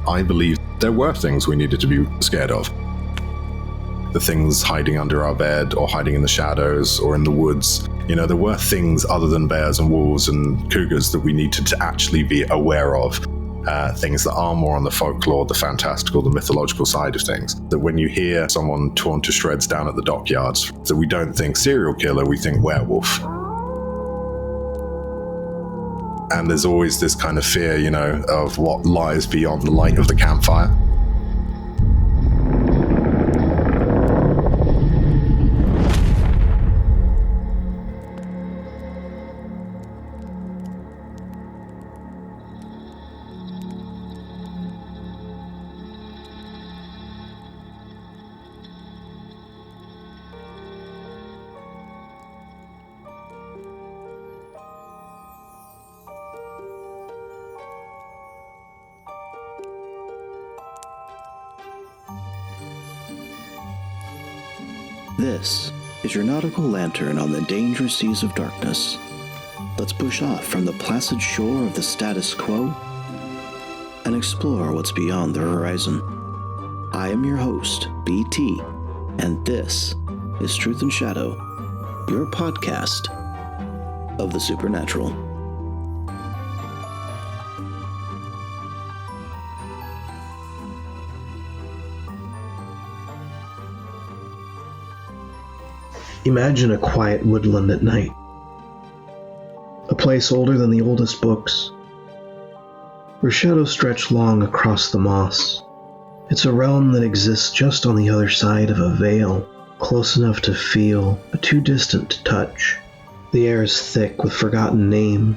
I believe there were things we needed to be scared of. The things hiding under our bed or hiding in the shadows or in the woods. There were things other than bears and wolves and cougars that we needed to actually be aware of. Things that are more on the folklore, the fantastical, the mythological side of things. That when you hear someone torn to shreds down at the dockyards, that we don't think serial killer, we think werewolf. And there's always this kind of fear, of what lies beyond the light of the campfire. This is your nautical lantern on the dangerous seas of darkness. Let's push off from the placid shore of the status quo and explore what's beyond the horizon. I am your host, BT, and this is Truth and Shadow, your podcast of the supernatural. Imagine a quiet woodland at night. A place older than the oldest books, where shadows stretch long across the moss. It's a realm that exists just on the other side of a veil, close enough to feel, but too distant to touch. The air is thick with forgotten names,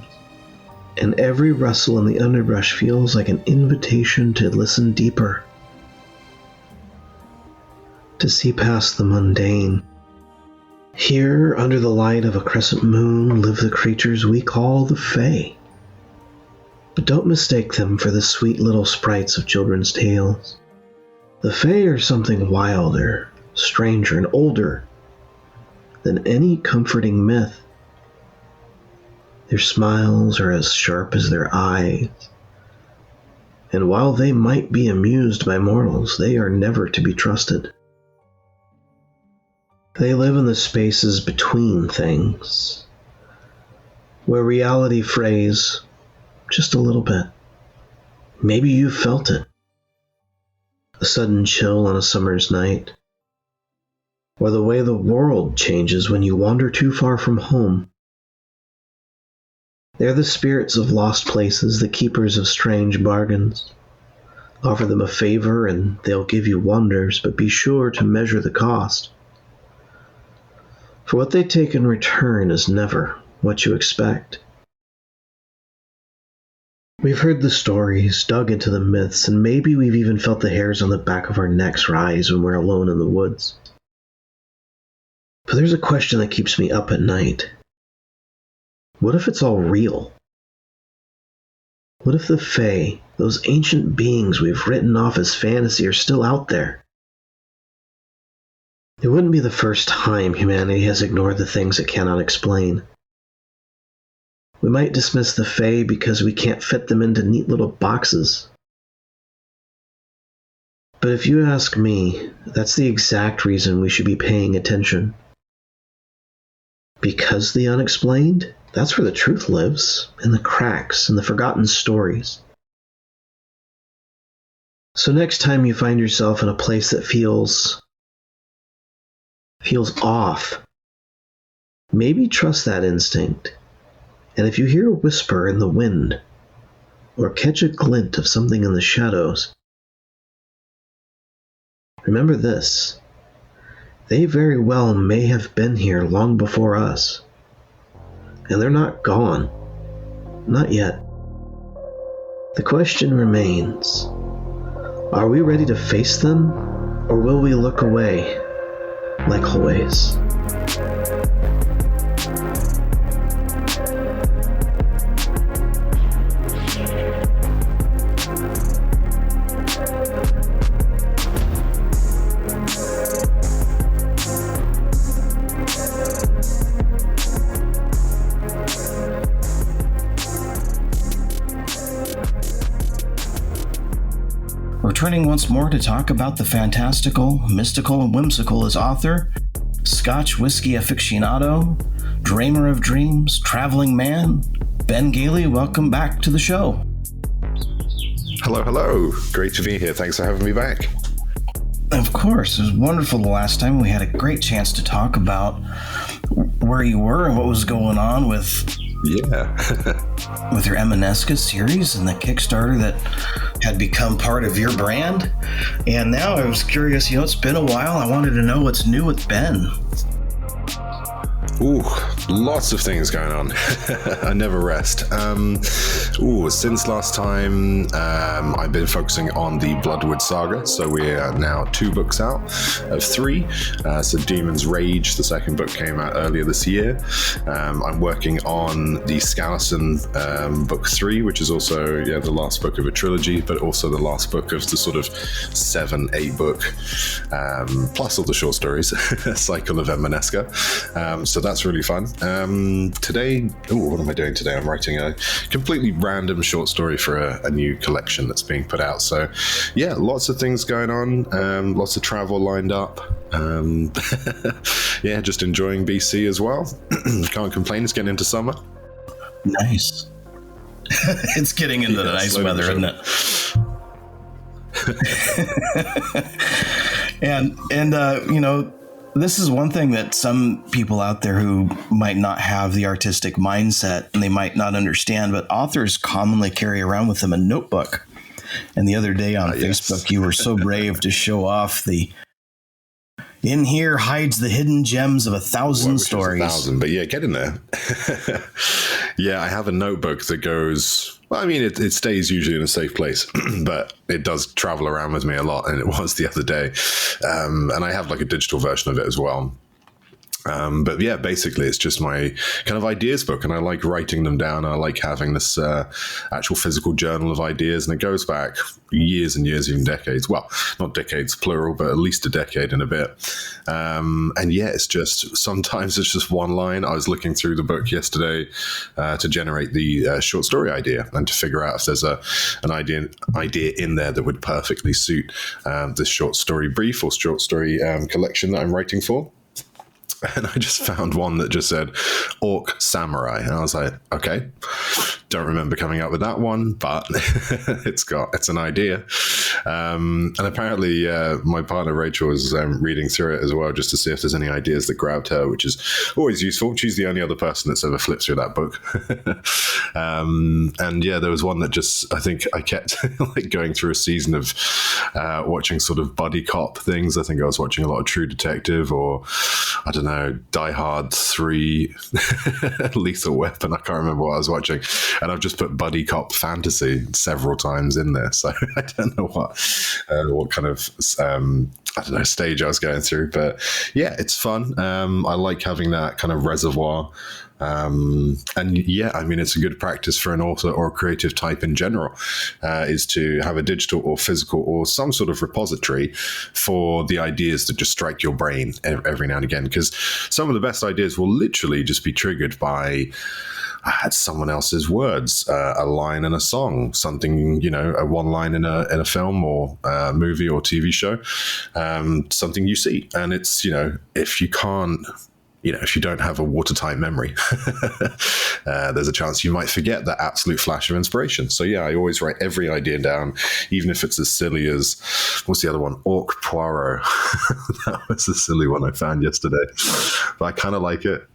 and every rustle in the underbrush feels like an invitation to listen deeper, to see past the mundane. Here, under the light of a crescent moon, live the creatures we call the Fae. But don't mistake them for the sweet little sprites of children's tales. The Fae are something wilder, stranger, and older than any comforting myth. Their smiles are as sharp as their eyes, and while they might be amused by mortals, they are never to be trusted. They live in the spaces between things, where reality frays just a little bit. Maybe you've felt it. A sudden chill on a summer's night, or the way the world changes when you wander too far from home. They're the spirits of lost places, the keepers of strange bargains. Offer them a favor and they'll give you wonders, but be sure to measure the cost. For what they take in return is never what you expect. We've heard the stories, dug into the myths, and maybe we've even felt the hairs on the back of our necks rise when we're alone in the woods. But there's a question that keeps me up at night. What if it's all real? What if the Fae, those ancient beings we've written off as fantasy, are still out there? It wouldn't be the first time humanity has ignored the things it cannot explain. We might dismiss the Fae because we can't fit them into neat little boxes. But if you ask me, that's the exact reason we should be paying attention. Because the unexplained, that's where the truth lives, in the cracks and the forgotten stories. So next time you find yourself in a place that feels off, maybe trust that instinct. And if you hear a whisper in the wind, or catch a glint of something in the shadows, remember this: they very well may have been here long before us. And they're not gone. Not yet. The question remains, are we ready to face them, or will we look away, like always? returning once more to talk about the fantastical, mystical, and whimsical is author, Scotch whiskey aficionado, dreamer of dreams, traveling man, Ben Gailey. Welcome back to the show. Hello, hello. Great to be here. Thanks for having me back. Of course. It was wonderful the last time. We had a great chance to talk about where you were and what was going on with with your Emaneska series and the Kickstarter that had become part of your brand. And now I was curious, it's been a while. I wanted to know what's new with Ben. Ooh, lots of things going on. I never rest. Since last time, I've been focusing on the Bloodwood Saga. So we are now 2 books out of 3. So Demon's Rage, the second book, came out earlier this year. I'm working on the Skeleton book 3, which is also the last book of a trilogy, but also the last book of the sort of 7-8 book, plus all the short stories, cycle of Emaneska. So that's really fun. Today, what am I doing today? I'm writing a completely random short story for a new collection that's being put out. So yeah, lots of things going on, lots of travel lined up. Just enjoying BC as well. Can't complain. It's getting into summer. Nice. It's getting into the nice weather, isn't it? This is one thing that some people out there who might not have the artistic mindset and they might not understand, but authors commonly carry around with them a notebook. And the other day on Facebook, you were so brave to show off the "In here hides the hidden gems of 1,000 stories." 1,000, but get in there. I have a notebook that goes... Well, I mean, it stays usually in a safe place, but it does travel around with me a lot, and it was the other day. And I have like a digital version of it as well. Basically, it's just my kind of ideas book, and I like writing them down. I like having this actual physical journal of ideas, and it goes back years and years, even decades. Well, not decades plural, but at least a decade and a bit. It's just sometimes it's just one line. I was looking through the book yesterday to generate the short story idea and to figure out if there's an idea in there that would perfectly suit this short story brief or short story collection that I'm writing for. And I just found one that just said Orc Samurai. And I was like, okay, don't remember coming up with that one, but it's an idea. And apparently my partner Rachel was reading through it as well, just to see if there's any ideas that grabbed her, which is always useful. She's the only other person that's ever flipped through that book. There was one that just, I think I kept like going through a season of watching sort of buddy cop things. I think I was watching a lot of True Detective, or I don't know, Die Hard 3, Lethal Weapon. I can't remember what I was watching. And I've just put buddy cop fantasy several times in there. So I don't know what kind of, stage I was going through. But yeah, it's fun. I like having that kind of reservoir. It's a good practice for an author or a creative type in general, is to have a digital or physical or some sort of repository for the ideas that just strike your brain every now and again. Because some of the best ideas will literally just be triggered by someone else's words, a line in a song, something, a one line in a film or a movie or TV show, something you see. And it's, if you can't, if you don't have a watertight memory, there's a chance you might forget that absolute flash of inspiration. So I always write every idea down, even if it's as silly as, what's the other one? Orc Poirot. That was a silly one I found yesterday, but I kind of like it.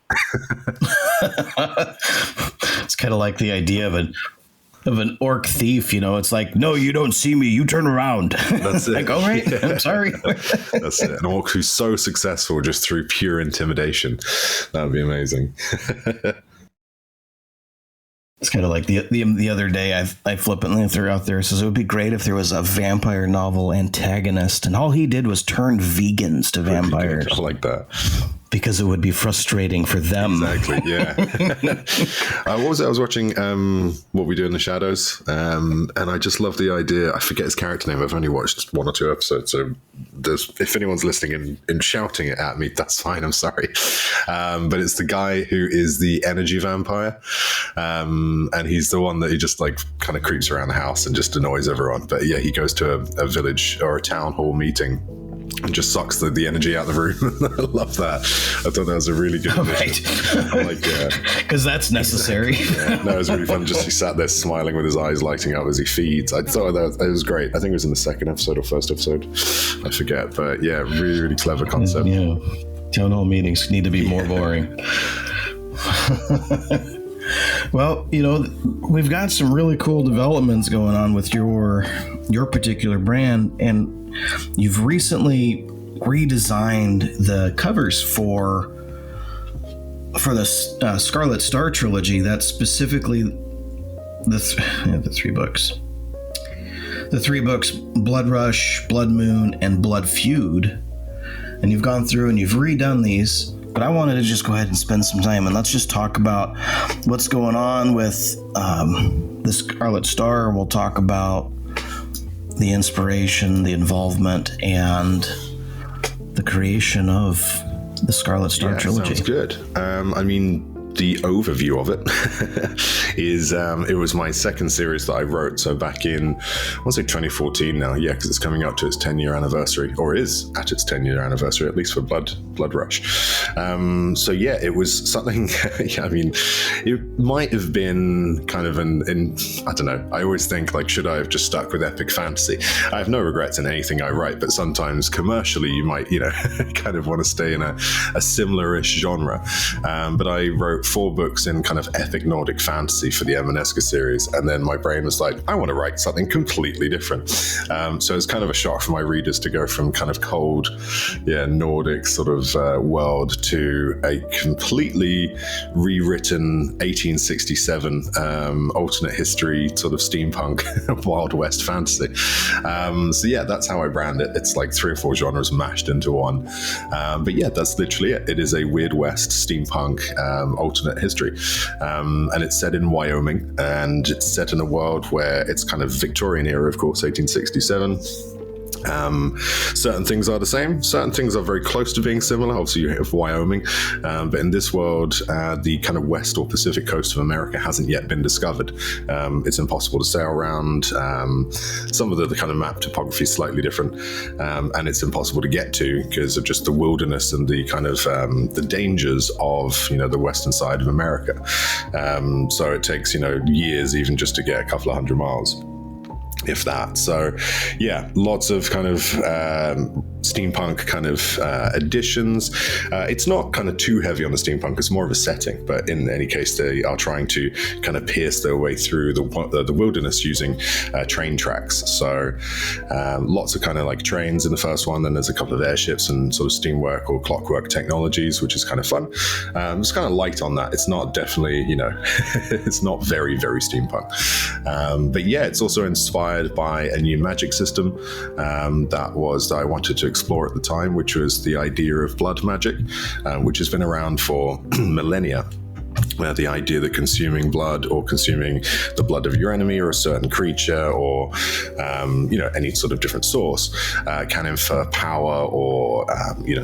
It's kind of like the idea of an orc thief, it's like, no, you don't see me, you turn around. That's it. Like, all right, yeah. I'm sorry. That's it. An orc who's so successful just through pure intimidation. That would be amazing. It's kind of like the other day I flippantly threw out there, says it would be great if there was a vampire novel antagonist and all he did was turn vegans to vampires. I like that. because it would be frustrating for them. Exactly, yeah. What was it? I was watching What We Do in the Shadows, and I just love the idea. I forget his character name. I've only watched 1 or 2 episodes, so if anyone's listening and shouting it at me, that's fine. I'm sorry. But it's the guy who is the energy vampire, and he's the one that he just like kind of creeps around the house and just annoys everyone. But yeah, he goes to a village or a town hall meeting and just sucks the energy out of the room. I love that. I thought that was a really good addition. Right. Because that's necessary. Yeah. No, it was really fun. Just he sat there smiling with his eyes lighting up as he feeds. I thought that it was great. I think it was in the second episode or first episode. I forget. But yeah, really, really clever concept. Yeah. Town hall meetings need to be more boring. Well, we've got some really cool developments going on with your particular brand, and you've recently redesigned the covers for the Scarlet Star Trilogy. That's specifically the 3 books. The 3 books, Blood Rush, Blood Moon, and Blood Feud. And you've gone through and you've redone these. But I wanted to just go ahead and spend some time and let's just talk about what's going on with the Scarlet Star. We'll talk about the inspiration, the involvement, and the creation of the Scarlet Star Trilogy. Sounds good. I mean, the overview of it is it was my second series that I wrote. So back in, I want to say 2014 now, yeah, because it's coming up to its 10-year anniversary, or is at its 10-year anniversary, at least for Blood Rush. So yeah, it was something. I mean, it might have been kind of I don't know. I always think like, should I have just stuck with epic fantasy? I have no regrets in anything I write, but sometimes commercially you might, kind of want to stay in a similar-ish genre. But I wrote 4 books in kind of epic Nordic fantasy for the Emaneska series, and then my brain was like, I want to write something completely different. So it's kind of a shock for my readers to go from kind of cold, Nordic sort of world to a completely rewritten 1867 alternate history sort of steampunk Wild West fantasy. So yeah, that's how I brand it. It's like 3 or 4 genres mashed into one. But yeah, that's literally it. It is a Weird West steampunk alternate history. And it's set in Wyoming, and it's set in a world where it's kind of Victorian era, of course, 1867. Certain things are the same, certain things are very close to being similar. Obviously you have Wyoming, but in this world the kind of west or Pacific coast of America hasn't yet been discovered. It's impossible to sail around. Some of the kind of map topography is slightly different, and it's impossible to get to because of just the wilderness and the kind of the dangers of the western side of America. So it takes years even just to get a couple of 100 miles, if that. So yeah, lots of kind of steampunk kind of additions. It's not kind of too heavy on the steampunk, it's more of a setting, but in any case they are trying to kind of pierce their way through the wilderness using train tracks. So lots of kind of like trains in the first one, then there's a couple of airships and sort of steamwork or clockwork technologies, which is kind of fun. It's kind of light on that. It's not definitely it's not very, very steampunk, but yeah, it's also inspired by a new magic system that I wanted to explore at the time, which was the idea of blood magic, which has been around for millennia. The idea that consuming blood or consuming the blood of your enemy or a certain creature or any sort of different source can infer power or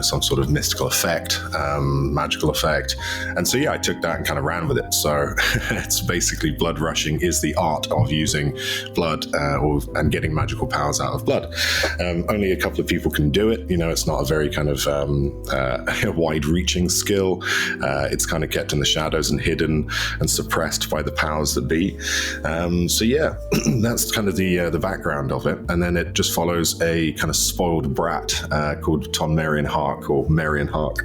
some sort of mystical effect, magical effect. And so yeah, I took that and kind of ran with it. So it's basically blood rushing is the art of using blood and getting magical powers out of blood. Only a couple of people can do it. It's not a very kind of wide-reaching skill. It's kind of kept in the shadows and hidden and suppressed by the powers that be. So yeah, that's kind of the background of it. And then it just follows a kind of spoiled brat called Ton Marion Hark, or Marion Hark,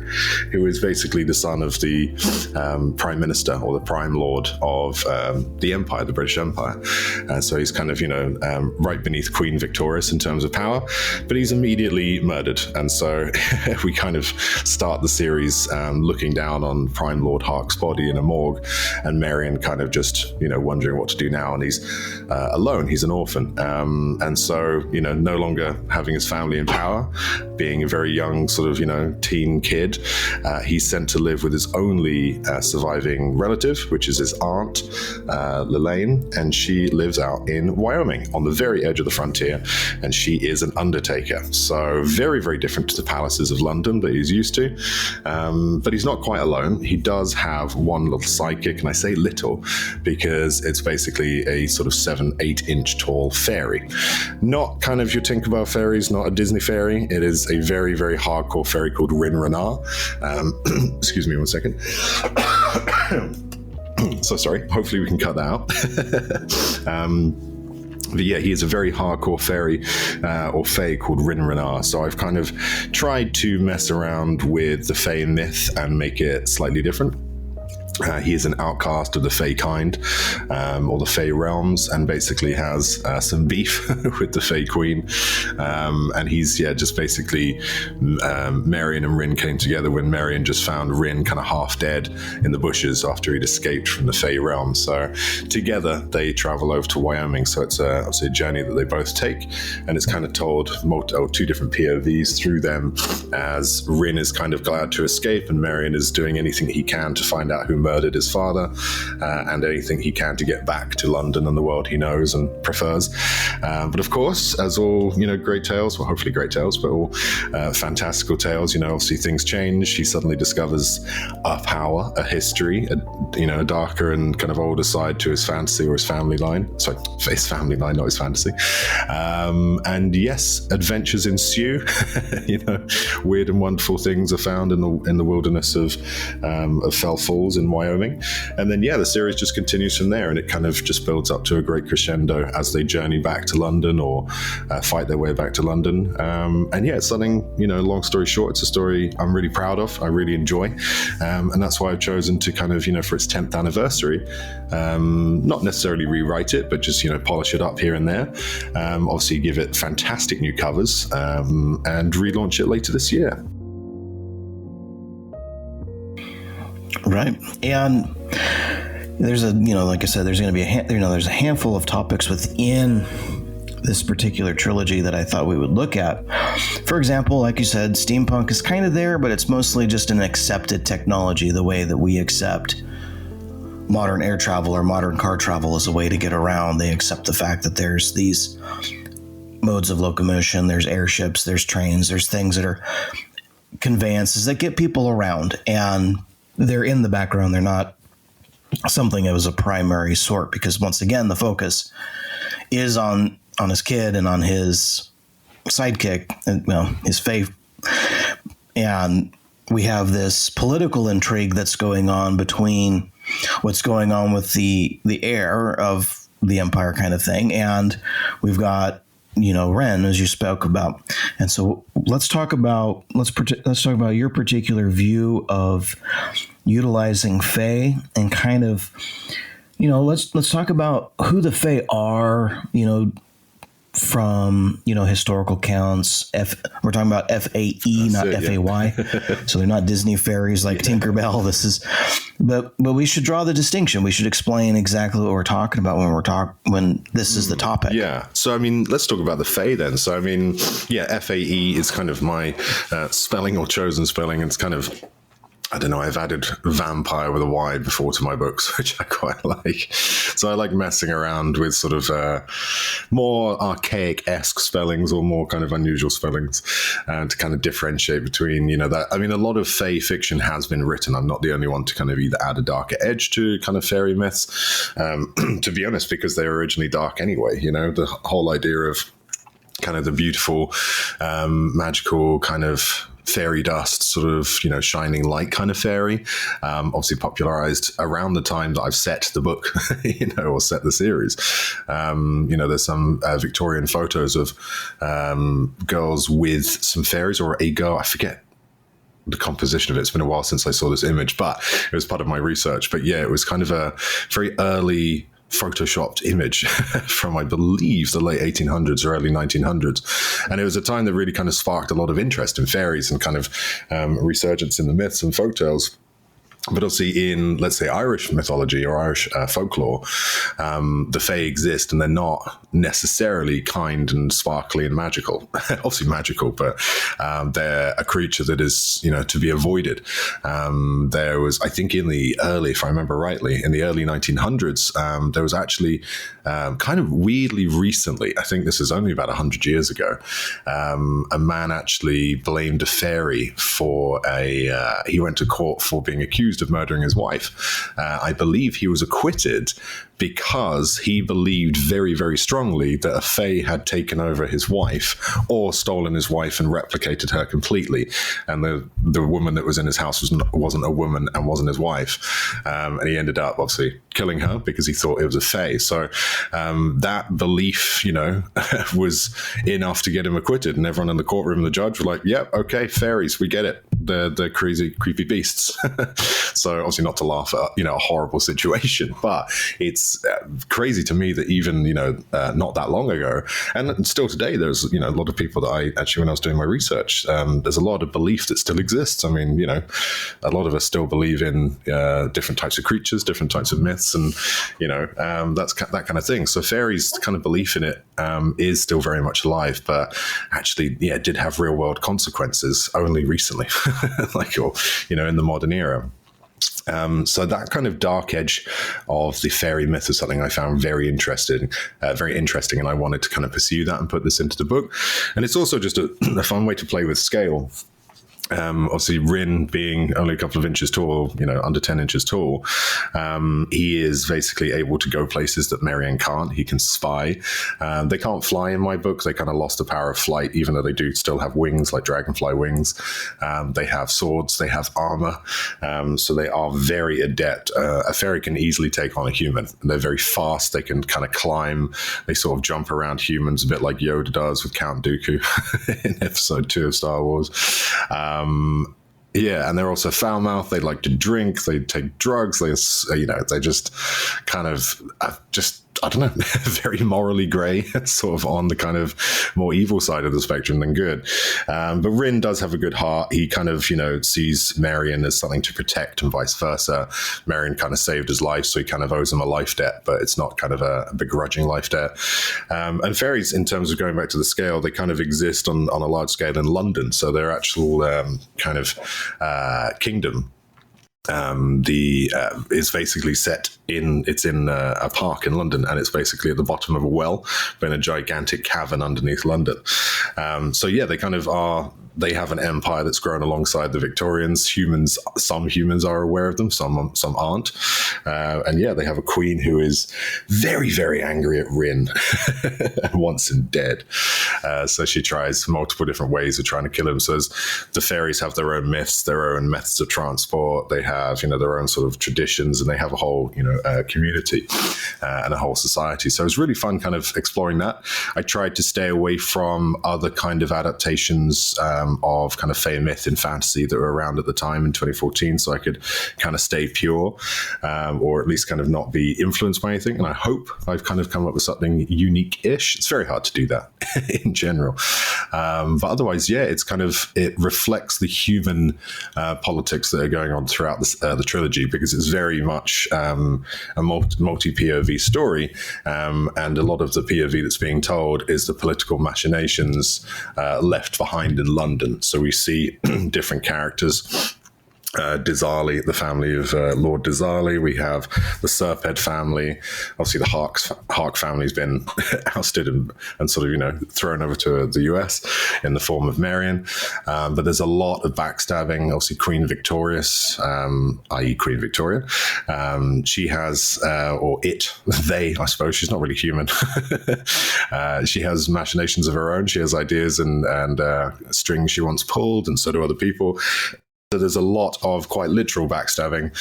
who is basically the son of the Prime Minister or the Prime Lord of the Empire, the British Empire. So he's kind of, right beneath Queen Victorious in terms of power, but he's immediately murdered. And so we kind of start the series looking down on Prime Lord Hark's body in a morgue, and Marion kind of just wondering what to do now, and he's alone, he's an orphan, and so no longer having his family in power, being a very young sort of, teen kid, he's sent to live with his only surviving relative, which is his aunt, Lelaine, and she lives out in Wyoming on the very edge of the frontier, and she is an undertaker. So very, very different to the palaces of London that he's used to. But he's not quite alone. He does have one little sidekick, and I say little because it's basically a sort of 7-8 inch tall fairy. Not kind of your Tinkerbell fairies, not a Disney fairy. It is a very, very hardcore fairy called Rin Renar. Excuse me one second. So sorry. Hopefully we can cut that out. But yeah, he is a very hardcore fairy or fae called Rin Renar. So I've kind of tried to mess around with the fae myth and make it slightly different. He is an outcast of the Fae kind, or the Fae realms, and basically has some beef with the Fae Queen. And he's, just basically, Marion and Rin came together when Marion just found Rin kind of half dead in the bushes after he'd escaped from the Fae realm. So together they travel over to Wyoming. So it's obviously a journey that they both take, and it's kind of told two different POVs through them, as Rin is kind of glad to escape, and Marion is doing anything he can to find out who murdered his father, and anything he can to get back to London and the world he knows and prefers. But of course, as all great tales, well, hopefully great tales, but all fantastical tales, obviously things change. He suddenly discovers a power, a history, a darker and kind of older side to his fantasy or his family line. Sorry, his family line, not his fantasy. And yes, adventures ensue. Weird and wonderful things are found in the wilderness of Fell Falls in Wyoming. And then the series just continues from there, and it kind of just builds up to a great crescendo as they journey back to London, or fight their way back to London. And it's something, long story short, it's a story I'm really proud of, I really enjoy, and that's why I've chosen to kind of, for its 10th anniversary, not necessarily rewrite it, but just polish it up here and there, obviously give it fantastic new covers, and relaunch it later this year. Right. And there's like I said, there's going to be there's a handful of topics within this particular trilogy that I thought we would look at. For example, like you said, steampunk is kind of there, but it's mostly just an accepted technology, the way that we accept modern air travel or modern car travel as a way to get around. They accept the fact that there's these modes of locomotion, there's airships, there's trains, there's things that are conveyances that get people around, and they're in the background. They're not something that was a primary sort, because once again, the focus is on his kid and on his sidekick, and his faith. And we have this political intrigue that's going on between what's going on with the heir of the empire kind of thing, and we've got Ren, as you spoke about. And so let's talk about your particular view of utilizing Fae, and kind of, let's talk about who the Fae are, from, historical counts. We're talking about F-A-E, not F-A-Y. So they're not Disney fairies like Tinkerbell. But we should draw the distinction. We should explain exactly what we're talking about when this is the topic. Yeah. So, let's talk about the Fae then. So, F-A-E is kind of my spelling, or chosen spelling. It's kind of, I don't know, I've added vampire with a Y before to my books, which I quite like. So I like messing around with sort of more archaic-esque spellings, or more kind of unusual spellings, to kind of differentiate between, that. A lot of Fae fiction has been written. I'm not the only one to kind of either add a darker edge to kind of fairy myths, to be honest, because they were originally dark anyway. The whole idea of kind of the beautiful, magical kind of fairy dust, sort of, shining light kind of fairy, obviously popularized around the time that I've set the book, or set the series. There's some Victorian photos of girls with some fairies, or a girl, I forget the composition of it. It's been a while since I saw this image, but it was part of my research. But it was kind of a very early photoshopped image from, I believe, the late 1800s or early 1900s. And it was a time that really kind of sparked a lot of interest in fairies, and kind of resurgence in the myths and folktales. But obviously in, let's say, Irish mythology or Irish folklore, the Fae exist and they're not necessarily kind and sparkly and magical. Obviously magical, but they're a creature that is, to be avoided. There was, I think in the early, if I remember rightly, in the early 1900s, there was actually kind of weirdly recently, I think this is only about 100 years ago, a man actually blamed a fairy for he went to court for being accused of murdering his wife. I believe he was acquitted because he believed very, very strongly that a fae had taken over his wife or stolen his wife and replicated her completely. And the woman that was in his house wasn't a woman and wasn't his wife. And he ended up obviously killing her because he thought it was a fae. So that belief, was enough to get him acquitted. And everyone in the courtroom and the judge were like, yep, okay, fairies, we get it. They're crazy, creepy beasts. So obviously not to laugh at, a horrible situation, but it's crazy to me that even, not that long ago, and still today, there's, a lot of people that when I was doing my research, there's a lot of belief that still exists. I mean, a lot of us still believe in different types of creatures, different types of myths, and, that's that kind of thing. So fairies kind of belief in it is still very much alive, but actually, it did have real world consequences only recently, in the modern era. So that kind of dark edge of the fairy myth is something I found very interesting, and I wanted to kind of pursue that and put this into the book. And it's also just a fun way to play with scale. Obviously, Rin being only a couple of inches tall, under 10 inches tall, he is basically able to go places that Marion can't. He can spy. They can't fly in my book. They kind of lost the power of flight, even though they do still have wings, like dragonfly wings. They have swords. They have armor. So they are very adept. A fairy can easily take on a human. They're very fast. They can kind of climb. They sort of jump around humans a bit like Yoda does with Count Dooku in episode 2 of Star Wars. And they're also foul-mouthed. They like to drink. They take drugs. They just kind of I don't know, very morally grey, sort of on the kind of more evil side of the spectrum than good. But Rin does have a good heart. He kind of, sees Marion as something to protect and vice versa. Marion kind of saved his life, so he kind of owes him a life debt, but it's not kind of a begrudging life debt. And fairies, in terms of going back to the scale, they kind of exist on a large scale in London. So their actual kind of kingdom is basically set in a park in London, and it's basically at the bottom of a well, but in a gigantic cavern underneath London. They have an empire that's grown alongside the Victorians. Some humans are aware of them, some aren't. They have a queen who is very, very angry at Rin and wants him dead. So she tries multiple different ways of trying to kill him. So the fairies have their own myths, their own methods of transport. They have, their own sort of traditions, and they have a whole, community and a whole society. So it was really fun kind of exploring that. I tried to stay away from other kind of adaptations of kind of fae myth in fantasy that were around at the time in 2014, so I could kind of stay pure, or at least kind of not be influenced by anything. And I hope I've kind of come up with something unique-ish. It's very hard to do that in general. But otherwise, it's kind of, it reflects the human politics that are going on throughout the trilogy, because it's very much a multi-POV story, and a lot of the POV that's being told is the political machinations left behind in London. So we see different characters. Dizali, the family of Lord Dizali. We have the Serped family. Obviously, the Hark family's been ousted and sort of, thrown over to the US in the form of Marion. But there's a lot of backstabbing. Obviously, Queen Victorious, i.e. Queen Victoria. She has, I suppose, she's not really human. She has machinations of her own. She has ideas and strings she wants pulled, and so do other people. So there's a lot of quite literal backstabbing.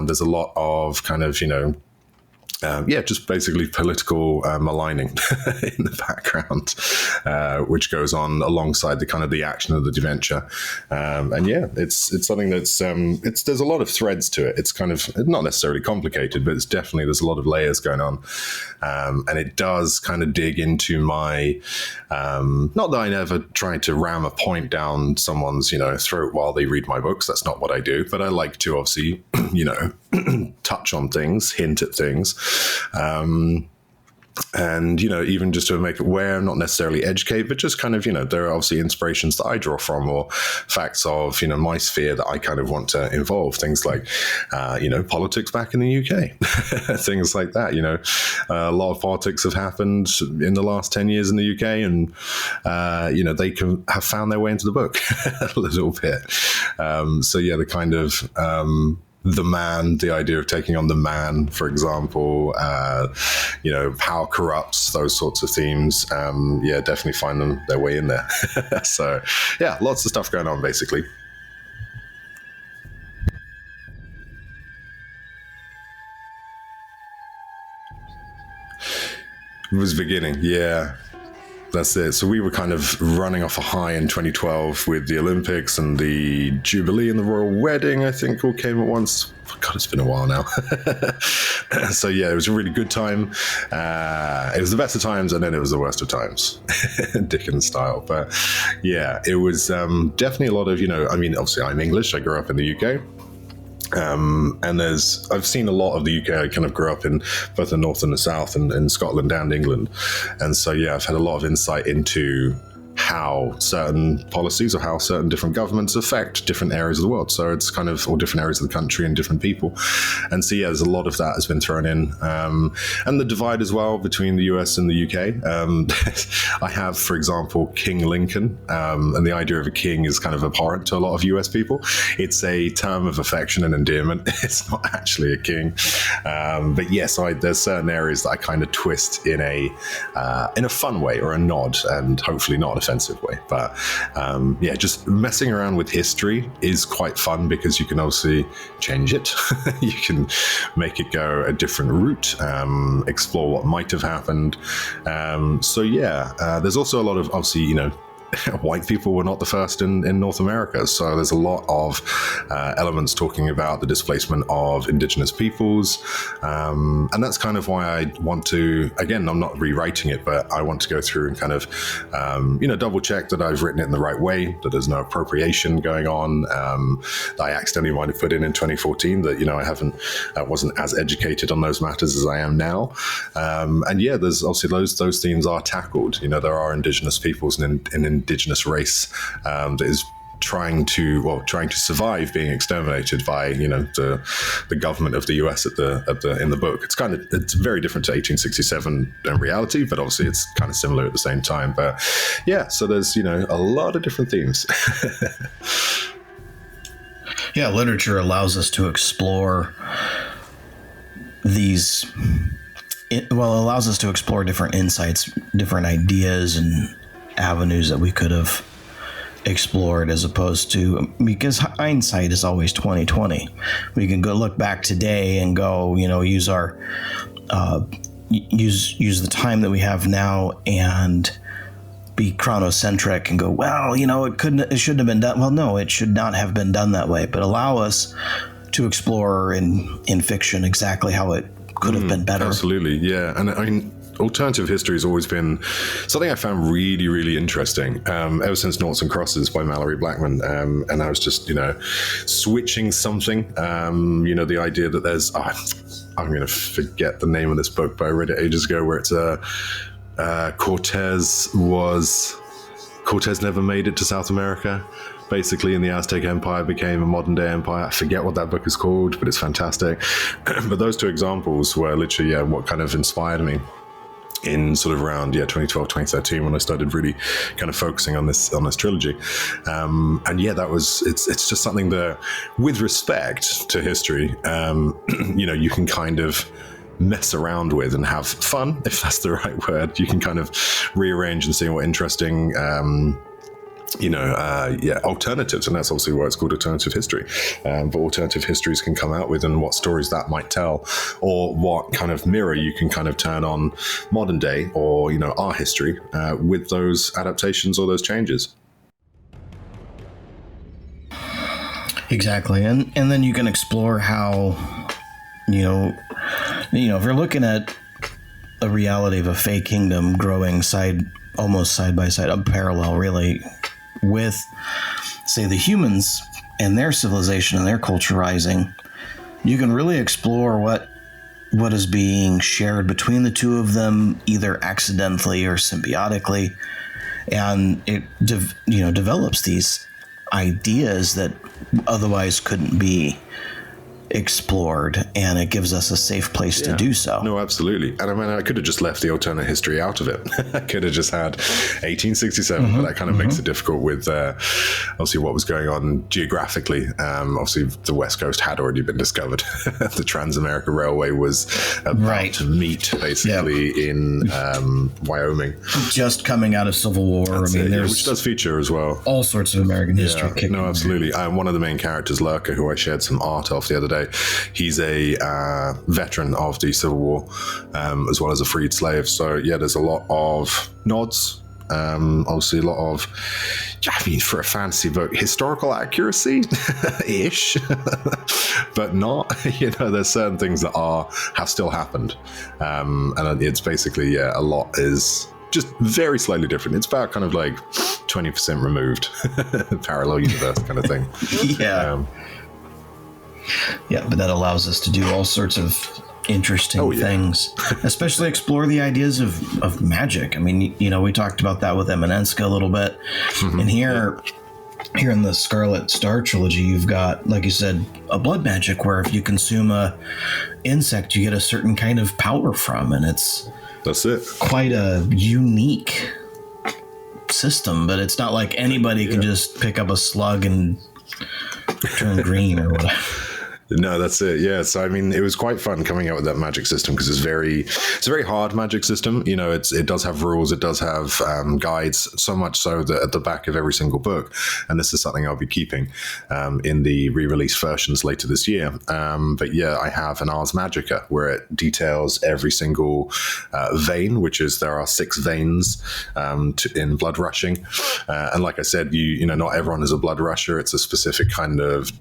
There's a lot of kind of, just basically political maligning in the background, which goes on alongside the kind of the action of the adventure. It's something that's there's a lot of threads to it. It's kind of not necessarily complicated, but there's a lot of layers going on, and it does kind of dig into my not that I never try to ram a point down someone's throat while they read my books. That's not what I do, but I like to obviously touch on things, hint at things. And even just to make it aware, not necessarily educate, but just kind of there are obviously inspirations that I draw from, or facts of my sphere that I kind of want to involve, things like politics back in the UK, things like that. A lot of politics have happened in the last 10 years in the UK, and they can have found their way into the book a little bit. The kind of the man, the idea of taking on the man, for example, power corrupts, those sorts of themes. Definitely find their way in there. So, lots of stuff going on, basically. It was beginning, yeah. That's it. So we were kind of running off a high in 2012 with the Olympics and the Jubilee and the Royal Wedding, I think, all came at once. God, it's been a while now. So it was a really good time. It was the best of times, and then it was the worst of times, Dickens style. But it was definitely a lot of, obviously I'm English. I grew up in the UK. And I've seen a lot of the UK. I kind of grew up in both the north and the south, and in Scotland and England. And so, I've had a lot of insight into how certain policies or how certain different governments affect different areas of the world. So it's kind of all different areas of the country and different people. And so, there's a lot of that has been thrown in. And the divide as well between the US and the UK. I have, for example, King Lincoln. And the idea of a king is kind of abhorrent to a lot of US people. It's a term of affection and endearment. It's not actually a king. But yes, there's certain areas that I kind of twist in a fun way or a nod, and hopefully not offensive way. But just messing around with history is quite fun, because you can obviously change it. You can make it go a different route, explore what might have happened. There's also a lot of, obviously, white people were not the first in North America. So there's a lot of elements talking about the displacement of indigenous peoples. And that's kind of why I want to, again, I'm not rewriting it, but I want to go through and kind of, double check that I've written it in the right way, that there's no appropriation going on. That I accidentally might have put in 2014 that, I wasn't as educated on those matters as I am now. There's obviously those themes are tackled. There are indigenous peoples and an indigenous race that is trying to survive being exterminated by the government of the US in the book. It's very different to 1867 in reality, but obviously it's kind of similar at the same time. But so there's a lot of different themes. Literature allows us to explore allows us to explore different insights, different ideas, and avenues that we could have explored, as opposed to, because hindsight is always 20/20. We can go look back today and go, use our use the time that we have now and be chronocentric and go, it shouldn't have been done. Well, no, it should not have been done that way, but allow us to explore in fiction exactly how it could have been better. Absolutely, yeah. And I mean, alternative history has always been something I found really, really interesting ever since Noughts and Crosses by Mallory Blackman. And I was just, switching something, the idea that there's, I'm going to forget the name of this book, but I read it ages ago, where it's Cortez never made it to South America. Basically, in the Aztec Empire became a modern day empire. I forget what that book is called, but it's fantastic. But those two examples were literally, what kind of inspired me in sort of around 2012, 2013, when I started really kind of focusing on this trilogy. That was, it's just something that, with respect to history, you can kind of mess around with and have fun, if that's the right word. You can kind of rearrange and see what interesting alternatives, and that's obviously why it's called alternative history. But alternative histories can come out with, and what stories that might tell, or what kind of mirror you can kind of turn on modern day or our history with those adaptations or those changes. Exactly, and then you can explore how if you're looking at a reality of a fey kingdom growing almost side by side, a parallel really, with, say, the humans and their civilization and their culture rising, you can really explore what is being shared between the two of them, either accidentally or symbiotically, and it develops these ideas that otherwise couldn't be explored, and it gives us a safe place to do so. No, absolutely. And I mean, I could have just left the alternate history out of it. I could have just had 1867, but that kind of makes it difficult with obviously what was going on geographically. Obviously, the West Coast had already been discovered. The Trans-America Railway was about to meet, basically, in Wyoming. Just coming out of Civil War. There's which does feature as well. All sorts of American history. No, absolutely. One of the main characters, Lurker, who I shared some art of the other day, he's a veteran of the Civil War, as well as a freed slave. So there's a lot of nods, obviously a lot of, for a fantasy book, historical accuracy ish, but not. There's certain things that have still happened, and it's basically a lot is just very slightly different. It's about kind of like 20% removed, parallel universe kind of thing. But that allows us to do all sorts of interesting things, especially explore the ideas of magic. I mean, we talked about that with Eminenska a little bit. And here in the Scarlet Star trilogy, you've got, like you said, a blood magic where if you consume a insect, you get a certain kind of power from, and that's it. Quite a unique system, but it's not like anybody can just pick up a slug and turn green or whatever. No, that's it. Yeah. So, I mean, it was quite fun coming out with that magic system because it's a very hard magic system. It does have rules. It does have guides, so much so that at the back of every single book, and this is something I'll be keeping in the re-release versions later this year. But I have an Ars Magica where it details every single vein, there are 6 veins in blood rushing. And like I said, not everyone is a blood rusher. It's a specific kind of,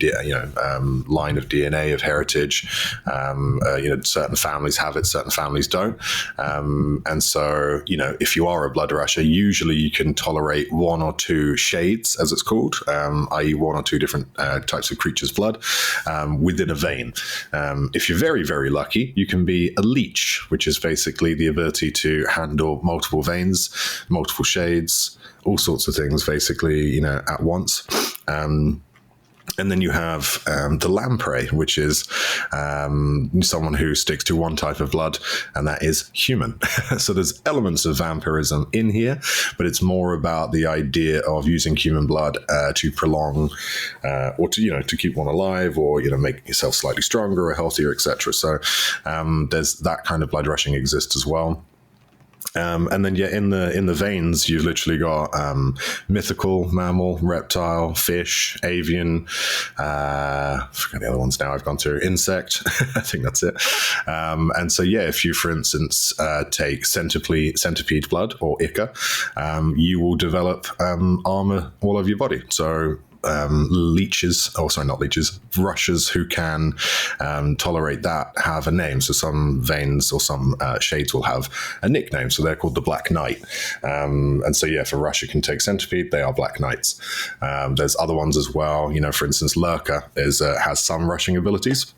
line of DNA, of heritage. Certain families have it, certain families don't. And so, if you are a blood rusher, usually you can tolerate 1 or 2 shades, as it's called, i.e. 1 or 2 different types of creatures' blood within a vein. If you're very, very lucky, you can be a leech, which is basically the ability to handle multiple veins, multiple shades, all sorts of things, basically, at once. And then you have the lamprey, which is someone who sticks to one type of blood, and that is human. So there's elements of vampirism in here, but it's more about the idea of using human blood to prolong or to keep one alive, or make yourself slightly stronger or healthier, etc. So there's that kind of blood rushing exists as well. And then in the veins, you've literally got mythical, mammal, reptile, fish, avian. I forget the other ones now. I've gone through insect. I think that's it. And so if you, for instance, take centipede blood or Ica, you will develop armor all over your body. So rushers who can tolerate that have a name. So some veins or some shades will have a nickname. So they're called the Black Knight. And so, if a rusher can take centipede, they are Black Knights. There's other ones as well. For instance, Lurker has some rushing abilities.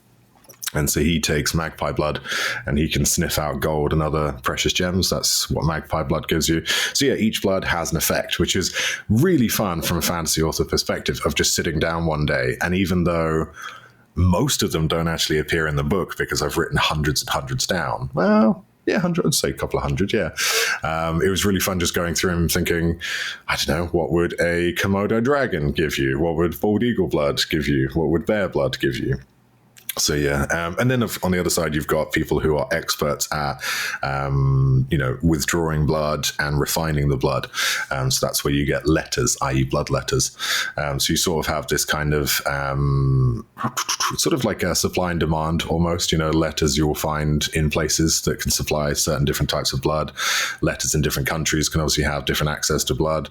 And so he takes magpie blood, and he can sniff out gold and other precious gems. That's what magpie blood gives you. So each blood has an effect, which is really fun from a fantasy author perspective of just sitting down one day. And even though most of them don't actually appear in the book because I've written hundreds and hundreds down, well, 100, I'd say a couple of hundred, it was really fun just going through and thinking, I don't know, what would a Komodo dragon give you? What would bald eagle blood give you? What would bear blood give you? So yeah, and then on the other side, you've got people who are experts at, withdrawing blood and refining the blood. So that's where you get letters, i.e., blood letters. So you sort of have this kind of sort of like a supply and demand almost. Letters you will find in places that can supply certain different types of blood. Letters in different countries can obviously have different access to blood,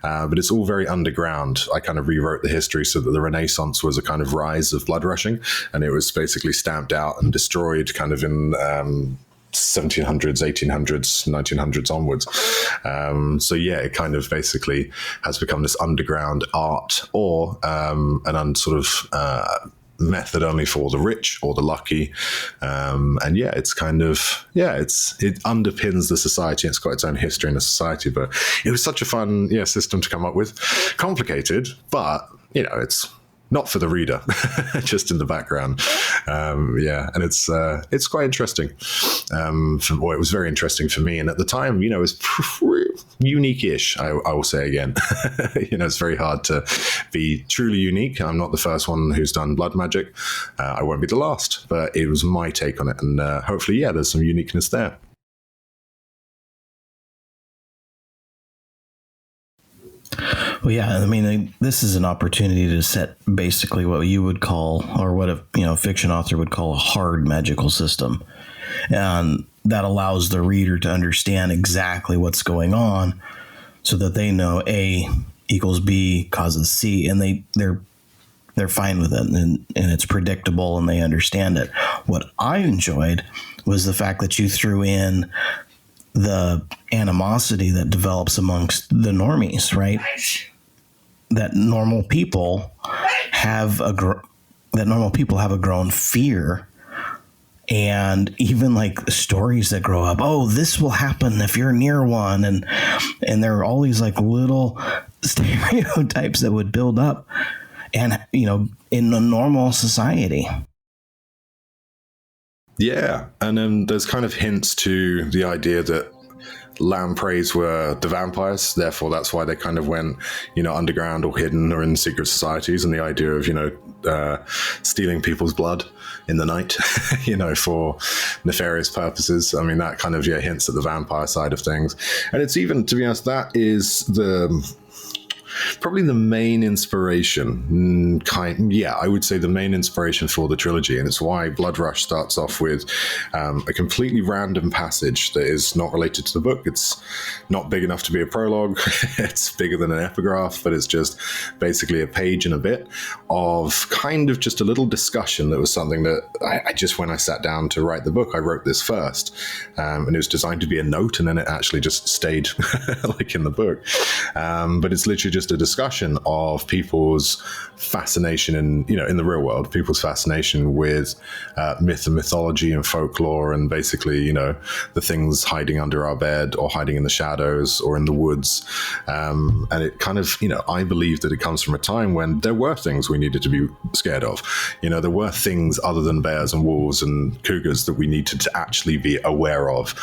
but it's all very underground. I kind of rewrote the history so that the Renaissance was a kind of rise of blood rushing, and it was basically stamped out and destroyed kind of in 1700s, 1800s, 1900s onwards. So yeah, it kind of basically has become this underground art or an sort of method only for the rich or the lucky. And yeah, it's kind of, it underpins the society. It's got its own history in the society, but it was such a fun system to come up with. Complicated, but it's not for the reader, just in the background. And it's quite interesting. It was very interesting for me. And at the time, it was unique-ish, I will say again. It's very hard to be truly unique. I'm not the first one who's done blood magic. I won't be the last, but it was my take on it. And hopefully, there's some uniqueness there. Well, yeah, I mean, this is an opportunity to set basically what you would call, or what a fiction author would call, a hard magical system. And that allows the reader to understand exactly what's going on so that they know A equals B causes C, and they're fine with it, and it's predictable and they understand it. What I enjoyed was the fact that you threw in the animosity that develops amongst the normies, right? That normal people have a grown fear, and even like stories that grow up. Oh, this will happen if you're near one, and there are all these like little stereotypes that would build up, and in a normal society. Yeah, and then there's kind of hints to the idea that lampreys were the vampires, therefore that's why they kind of went, underground or hidden or in secret societies, and the idea of, stealing people's blood in the night, for nefarious purposes. I mean, that kind of, hints at the vampire side of things. And it's even, to be honest, that is probably the main inspiration, I would say the main inspiration for the trilogy, and it's why Blood Rush starts off with a completely random passage that is not related to the book. It's not big enough to be a prologue. It's bigger than an epigraph, but it's just basically a page and a bit of kind of just a little discussion that was something that I just, when I sat down to write the book, I wrote this first, and it was designed to be a note, and then it actually just stayed like in the book. But it's literally just a discussion of people's fascination in the real world, people's fascination with myth and mythology and folklore, and basically, the things hiding under our bed or hiding in the shadows or in the woods. And it kind of, I believe that it comes from a time when there were things we needed to be scared of. There were things other than bears and wolves and cougars that we needed to actually be aware of,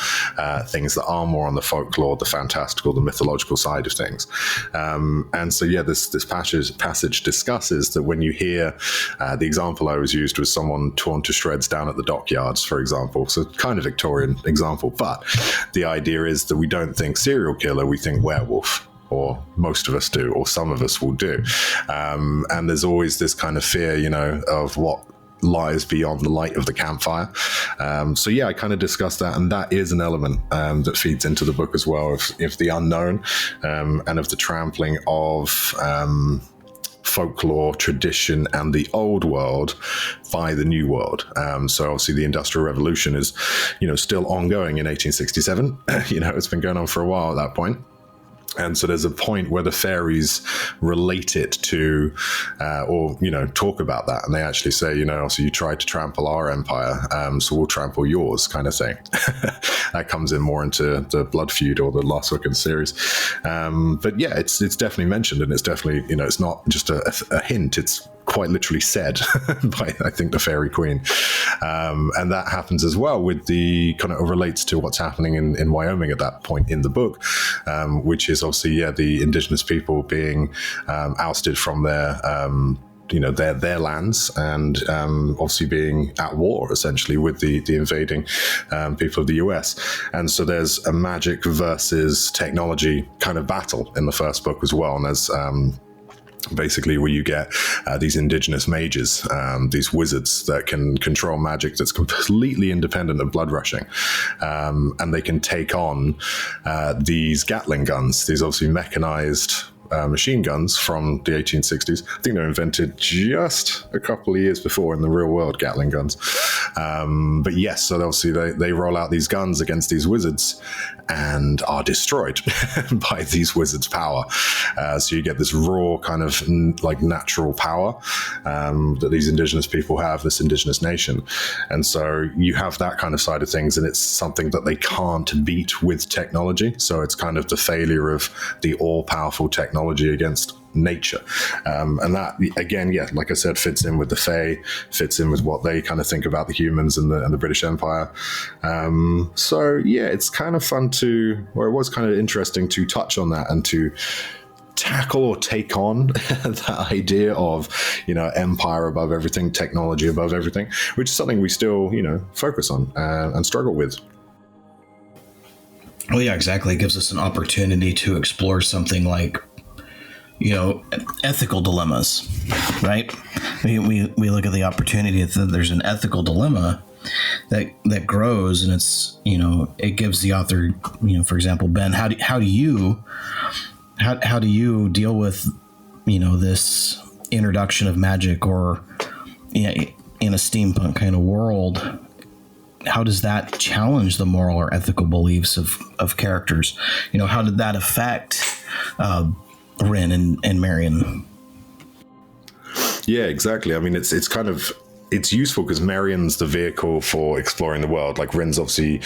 things that are more on the folklore, the fantastical, the mythological side of things. And so, this passage discusses that when you hear, the example I was used was someone torn to shreds down at the dockyards, for example. So kind of Victorian example, but the idea is that we don't think serial killer, we think werewolf. Or most of us do, or some of us will do. And there's always this kind of fear, of what lies beyond the light of the campfire. I kind of discussed that, and that is an element that feeds into the book as well, of the unknown, and of the trampling of folklore, tradition, and the old world by the new world. So obviously the Industrial Revolution is, still ongoing in 1867. It's been going on for a while at that point. And so there's a point where the fairies relate it to, talk about that. And they actually say, so you tried to trample our empire, so we'll trample yours, kind of thing. That comes in more into the Blood Feud or the last book in the series. But yeah, it's definitely mentioned, and it's definitely, it's not just a hint, it's quite literally said by, I think, the Fairy Queen. And that happens as well with the kind of relates to what's happening in Wyoming at that point in the book, which is obviously, the indigenous people being ousted from their their lands, and obviously being at war essentially with the invading people of the US. And so there's a magic versus technology kind of battle in the first book as well. And there's basically where you get these indigenous mages, these wizards that can control magic that's completely independent of blood rushing, and they can take on these Gatling guns, these obviously mechanized machine guns from the 1860s. I think they were invented just a couple of years before in the real world, Gatling guns. But yes, so obviously they roll out these guns against these wizards and are destroyed by these wizards' power. So you get this raw kind of like natural power that these indigenous people have, this indigenous nation. And so you have that kind of side of things, and it's something that they can't beat with technology. So it's kind of the failure of the all-powerful technology against nature. And that, again, yeah, like I said, fits in with the Fae, fits in with what they kind of think about the humans and the British Empire. So yeah, it's kind of fun it was kind of interesting to touch on that and to tackle or take on that idea of, empire above everything, technology above everything, which is something we still, focus on and struggle with. Well, yeah, exactly. It gives us an opportunity to explore something like, ethical dilemmas, right? We look at the opportunity that there's an ethical dilemma that grows, and it's, it gives the author, for example, Ben, how do you deal with, this introduction of magic, or in a steampunk kind of world? How does that challenge the moral or ethical beliefs of characters? How did that affect Rin and Marion? Yeah, exactly. I mean, it's useful because Marion's the vehicle for exploring the world. Like, Rin's obviously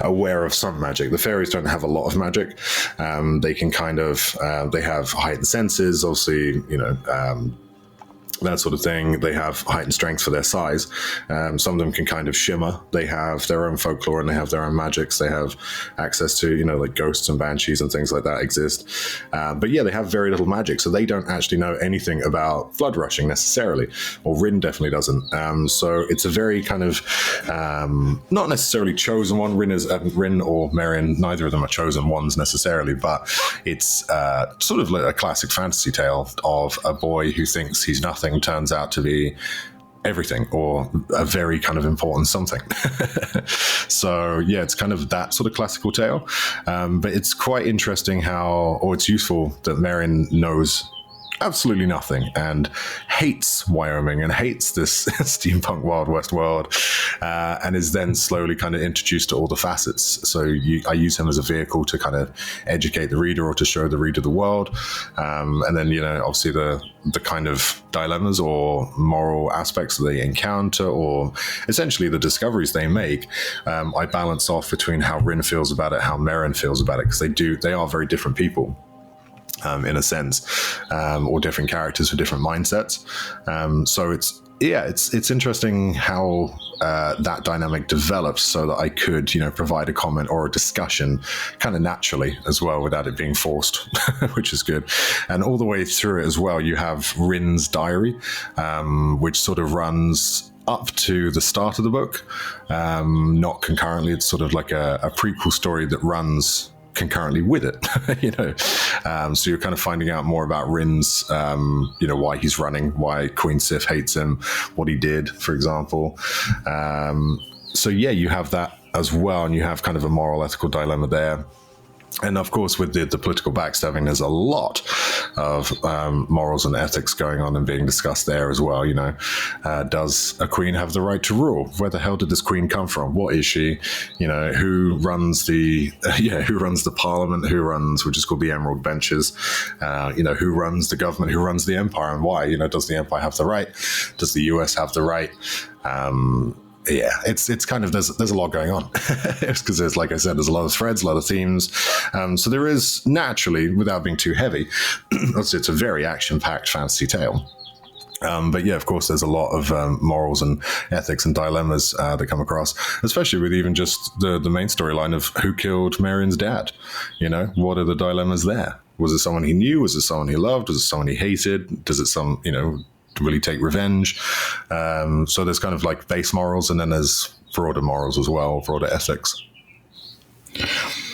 aware of some magic. The fairies don't have a lot of magic. They can kind of, they have heightened senses, obviously, that sort of thing. They have heightened strength for their size. Some of them can kind of shimmer. They have their own folklore and they have their own magics. They have access to, like ghosts and banshees and things like that exist. But yeah, they have very little magic. So they don't actually know anything about blood rushing necessarily, or Rin definitely doesn't. So it's a very kind of, not necessarily chosen one. Rin or Marion, neither of them are chosen ones necessarily, but it's sort of like a classic fantasy tale of a boy who thinks he's nothing turns out to be everything, or a very kind of important something. So yeah, it's kind of that sort of classical tale. But it's quite interesting it's useful that Marion knows absolutely nothing and hates Wyoming and hates this steampunk Wild West world, and is then slowly kind of introduced to all the facets. So I use him as a vehicle to kind of educate the reader or to show the reader the world. And then, obviously the kind of dilemmas or moral aspects that they encounter, or essentially the discoveries they make, I balance off between how Rin feels about it, how Marion feels about it, because they are very different people. In a sense, or different characters with different mindsets. So it's interesting how that dynamic develops, so that I could, provide a comment or a discussion kind of naturally as well, without it being forced, which is good. And all the way through it as well, you have Rin's diary, which sort of runs up to the start of the book, not concurrently. It's sort of like a prequel story that runs concurrently with it, so you're kind of finding out more about Rin's, why he's running, why Queen Sif hates him, what he did, for example. So yeah, you have that as well, and you have kind of a moral ethical dilemma there. And of course, with the political backstabbing, there's a lot of morals and ethics going on and being discussed there as well. Does a queen have the right to rule? Where the hell did this queen come from? What is she? Who runs the parliament? Who runs, which is called the Emerald Benches? Who runs the government? Who runs the empire, and why? Does the empire have the right? Does the US have the right? Yeah, it's kind of, there's a lot going on. It's because there's, like I said, there's a lot of threads, a lot of themes. So there is, naturally, without being too heavy, it's a very action-packed fantasy tale. But yeah, of course, there's a lot of morals and ethics and dilemmas that come across, especially with even just the main storyline of who killed Marion's dad. What are the dilemmas there? Was it someone he knew? Was it someone he loved? Was it someone he hated? really take revenge. So there's kind of like base morals, and then there's broader morals as well, broader ethics.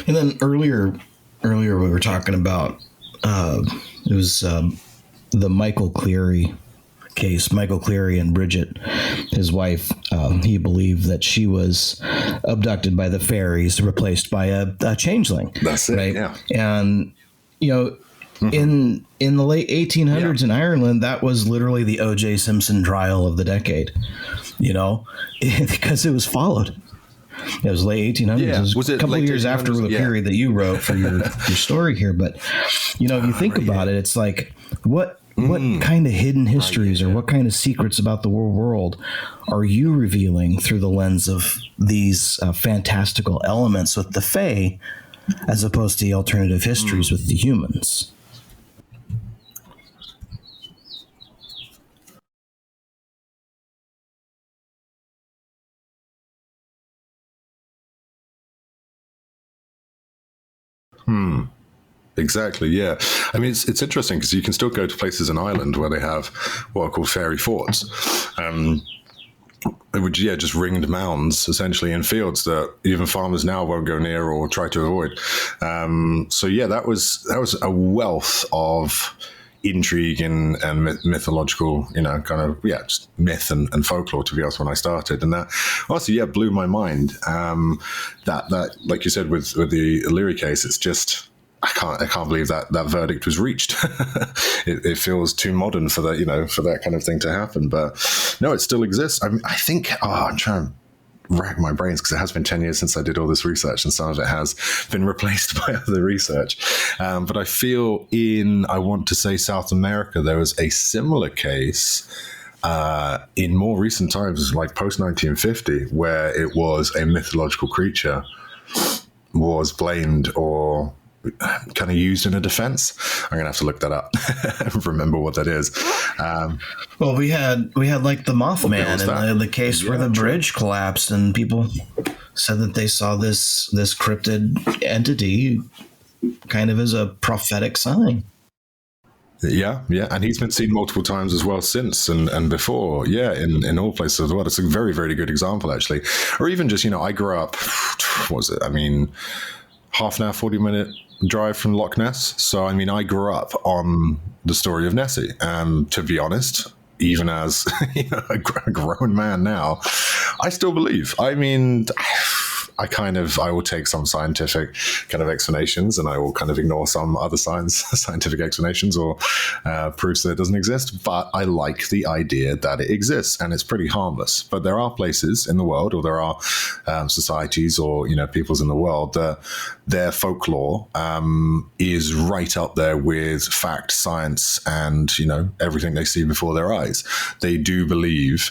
And then earlier we were talking about it was the Michael Cleary case. Michael Cleary and Bridget, his wife, he believed that she was abducted by the fairies, replaced by a changeling. That's it, right? yeah. And in the late 1800s in Ireland, that was literally the O.J. Simpson trial of the decade. Because it was followed. It was late 1800s. Yeah. It was a couple of years after the period that you wrote for your story here. But, if you think about it, it's like, what kind of hidden histories or what kind of secrets about the world are you revealing through the lens of these fantastical elements with the Fae, as opposed to the alternative histories with the humans? Exactly, yeah. I mean, it's interesting because you can still go to places in Ireland where they have what are called fairy forts, which, just ringed mounds, essentially, in fields that even farmers now won't go near or try to avoid. That was a wealth of intrigue and mythological, just myth and folklore, to be honest, when I started. And that also, blew my mind. That, like you said, with the O'Leary case, it's just, I can't believe that verdict was reached. It feels too modern for that, for that kind of thing to happen. But no, it still exists. I think, I'm trying to rack my brains because it has been 10 years since I did all this research, and some of it has been replaced by other research. But I feel I want to say South America, there was a similar case in more recent times, like post 1950, where it was a mythological creature was blamed or kind of used in a defense. I'm gonna have to look that up and remember what that is. Well, we had like the Mothman and the case where the bridge collapsed, and people said that they saw this cryptid entity kind of as a prophetic sign. Yeah, and he's been seen multiple times as well since and before. Yeah, in all places of the world. It's a very, very good example, actually. Or even just, I grew up, what was it? I mean, half an hour, 40-minute drive from Loch Ness. So, I grew up on the story of Nessie. To be honest, even as a grown man now, I still believe. I will take some scientific kind of explanations, and I will kind of ignore some other scientific explanations or proofs that it doesn't exist. But I like the idea that it exists, and it's pretty harmless. But there are places in the world, or there are societies, or peoples in the world that their folklore is right up there with fact, science, and everything they see before their eyes. They do believe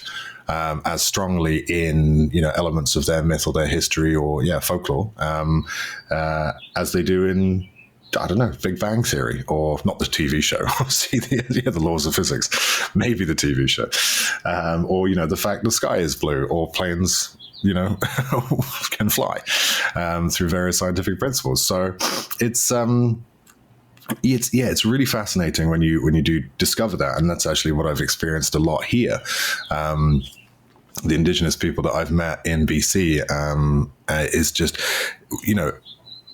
as strongly in elements of their myth or their history or folklore as they do in, I don't know, Big Bang Theory, or not the TV show. See the laws of physics, maybe the TV show, or the fact the sky is blue, or planes can fly through various scientific principles. So it's really fascinating when you do discover that, and that's actually what I've experienced a lot here. The indigenous people that I've met in BC is just,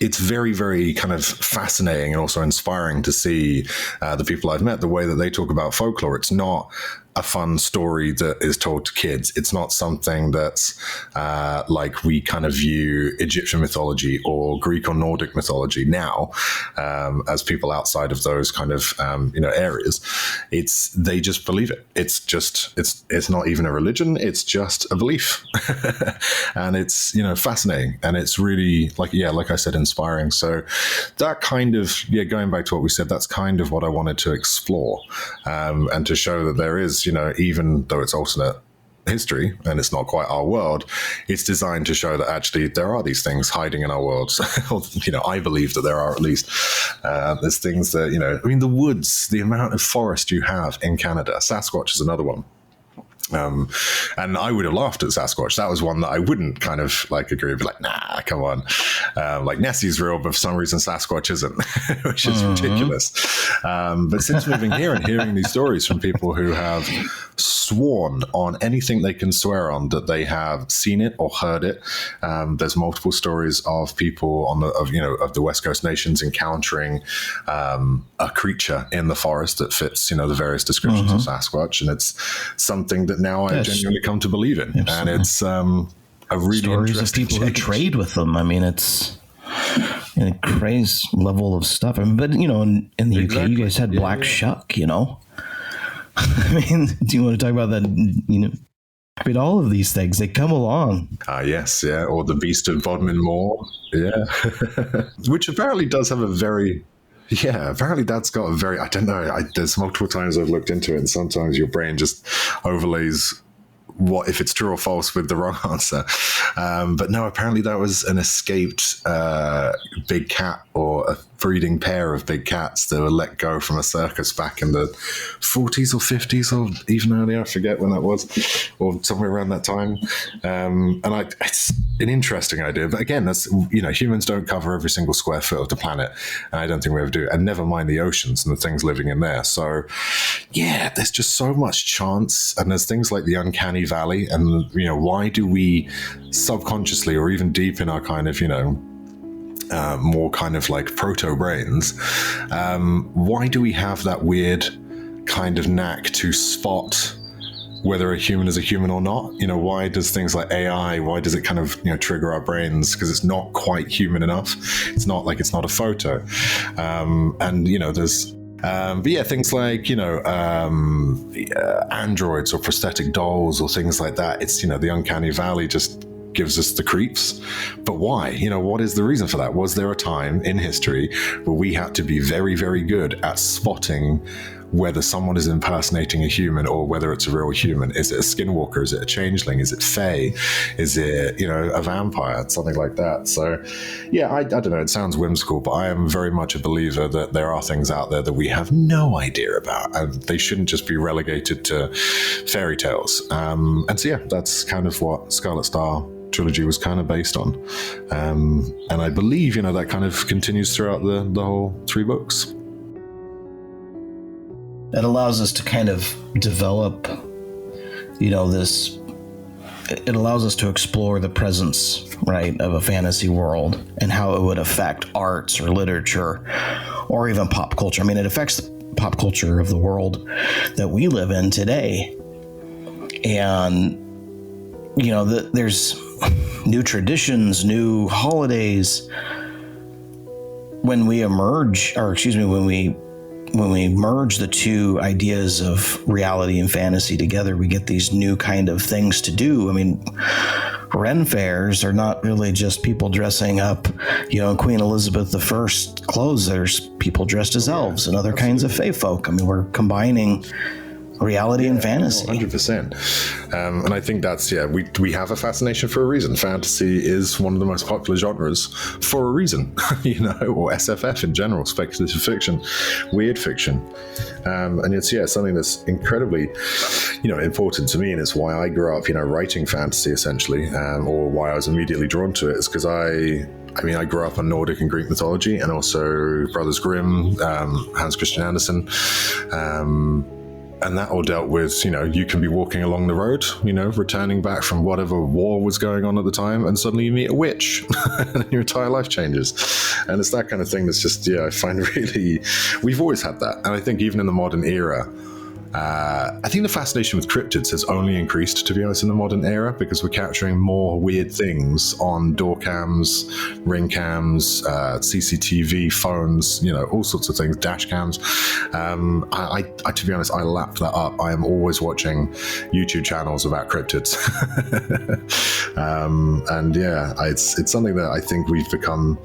it's very, very kind of fascinating and also inspiring to see the people I've met, the way that they talk about folklore. It's not a fun story that is told to kids. It's not something that's like we kind of view Egyptian mythology or Greek or Nordic mythology now as people outside of those kind of areas. They just believe it. It's not even a religion. It's just a belief, and it's fascinating, and it's really like I said, inspiring. So that kind of going back to what we said, that's kind of what I wanted to explore, and to show that there is. Even though it's alternate history and it's not quite our world, it's designed to show that actually there are these things hiding in our worlds. I believe that there are, at least. There's things that, the woods, the amount of forest you have in Canada. Sasquatch is another one. And I would have laughed at Sasquatch. That was one that I wouldn't kind of like agree with, like, nah, come on. Like Nessie's real, but for some reason Sasquatch isn't, which is ridiculous. But since moving here and hearing these stories from people who have sworn on anything they can swear on that they have seen it or heard it, there's multiple stories of people of the West Coast nations encountering a creature in the forest that fits, the various descriptions of Sasquatch, and it's something that now I genuinely come to believe in. Absolutely. And it's a really stories of people who trade with them. I mean, it's a crazy level of stuff. I mean, but in the UK, you guys had Black Shuck. I mean, do you want to talk about that? I mean, all of these things, they come along. Yes, yeah, or the Beast of Bodmin Moor, yeah, which apparently does have a very. Yeah, apparently that's got a very, I don't know, there's multiple times I've looked into it, and sometimes your brain just overlays what if it's true or false with the wrong answer. But no, apparently that was an escaped big cat, or a breeding pair of big cats that were let go from a circus back in the 40s or 50s or even earlier. I forget when that was, or somewhere around that time. And it's an interesting idea. But again, that's, humans don't cover every single square foot of the planet. And I don't think we ever do. And never mind the oceans and the things living in there. So yeah, there's just so much chance. And there's things like the uncanny valley. And, why do we subconsciously, or even deep in our kind of, more kind of like proto brains, why do we have that weird kind of knack to spot whether a human is a human or not? Why does things like AI, why does it kind of trigger our brains? Because it's not quite human enough. It's not a photo. And there's but yeah, things like androids or prosthetic dolls or things like that. It's the uncanny valley just gives us the creeps. But why? What is the reason for that? Was there a time in history where we had to be very, very good at spotting whether someone is impersonating a human or whether it's a real human? Is it a skinwalker? Is it a changeling? Is it fae? Is it, a vampire? Something like that. So yeah, I don't know. It sounds whimsical, but I am very much a believer that there are things out there that we have no idea about, and they shouldn't just be relegated to fairy tales. And so yeah, that's kind of what Scarlet Star Trilogy was kind of based on. And I believe, that kind of continues throughout the whole 3 books. That allows us to kind of develop, it allows us to explore the presence, right, of a fantasy world and how it would affect arts or literature or even pop culture. I mean, it affects the pop culture of the world that we live in today. And, there's new traditions, new holidays. When we merge the two ideas of reality and fantasy together, we get these new kind of things to do. I mean, Ren fairs are not really just people dressing up, in Queen Elizabeth I clothes. There's people dressed as elves and other kinds of fae folk. I mean, we're combining reality and fantasy. 100%. And I think that's, we have a fascination for a reason. Fantasy is one of the most popular genres for a reason, or SFF in general, speculative fiction, weird fiction. And it's, something that's incredibly, important to me. And it's why I grew up, writing fantasy essentially, or why I was immediately drawn to it, is because I grew up on Nordic and Greek mythology, and also Brothers Grimm, Hans Christian Andersen, and that all dealt with, you can be walking along the road, returning back from whatever war was going on at the time, and suddenly you meet a witch and your entire life changes. And it's that kind of thing that's just, I find really, we've always had that. And I think even in the modern era, I think the fascination with cryptids has only increased, to be honest, in the modern era, because we're capturing more weird things on door cams, ring cams, CCTV, phones, all sorts of things, dash cams. I to be honest, I lapped that up. I am always watching YouTube channels about cryptids. And yeah, it's something that I think we've become,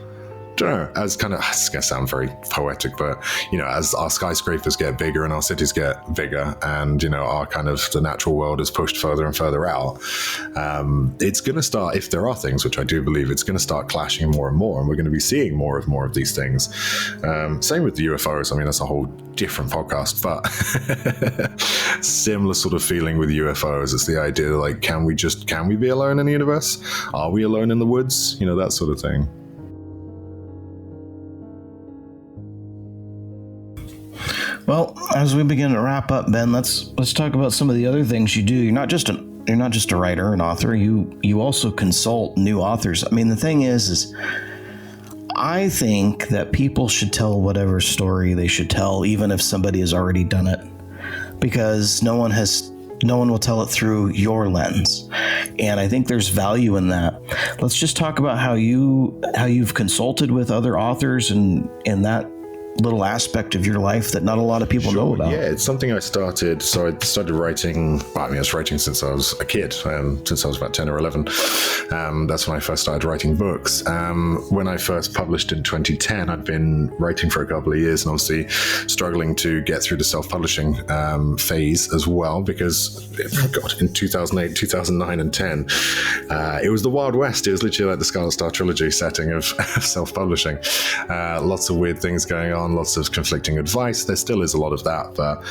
don't know, as kind of, it's going to sound very poetic, but as our skyscrapers get bigger and our cities get bigger, and our kind of the natural world is pushed further and further out, it's going to start, if there are things, which I do believe, it's going to start clashing more and more, and we're going to be seeing more of these things. Same with the UFOs. I mean, that's a whole different podcast, but Similar sort of feeling with UFOs. It's the idea like, can we be alone in the universe? Are we alone in the woods? That sort of thing. Well, as we begin to wrap up, Ben, let's talk about some of the other things you do. You're not just a writer, an author. You also consult new authors. I mean, the thing is I think that people should tell whatever story they should tell, even if somebody has already done it, because no one will tell it through your lens. And I think there's value in that. Let's just talk about how you've consulted with other authors and that little aspect of your life that not a lot of people know about. Yeah, it's something I started. So I started writing. I was writing since I was a kid, since I was about 10 or 11. That's when I first started writing books. When I first published in 2010, I'd been writing for a couple of years and obviously struggling to get through the self-publishing phase as well, because in 2008, 2009 and 10, it was the Wild West. It was literally like the Scarlet Trilogy setting of self-publishing. Lots of weird things going on. Lots of conflicting advice. There still is a lot of that, but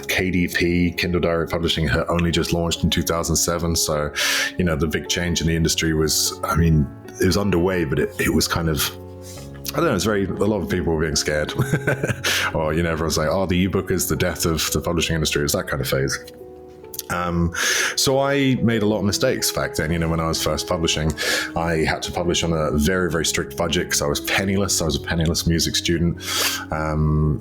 KDP, Kindle Direct Publishing, had only just launched in 2007. So, the big change in the industry was, it was underway, but it was kind of, I don't know, a lot of people were being scared. Or, everyone's like, oh, the ebook is the death of the publishing industry. It was that kind of phase. So I made a lot of mistakes back then. When I was first publishing, I had to publish on a very, very strict budget because I was penniless. I was a penniless music student,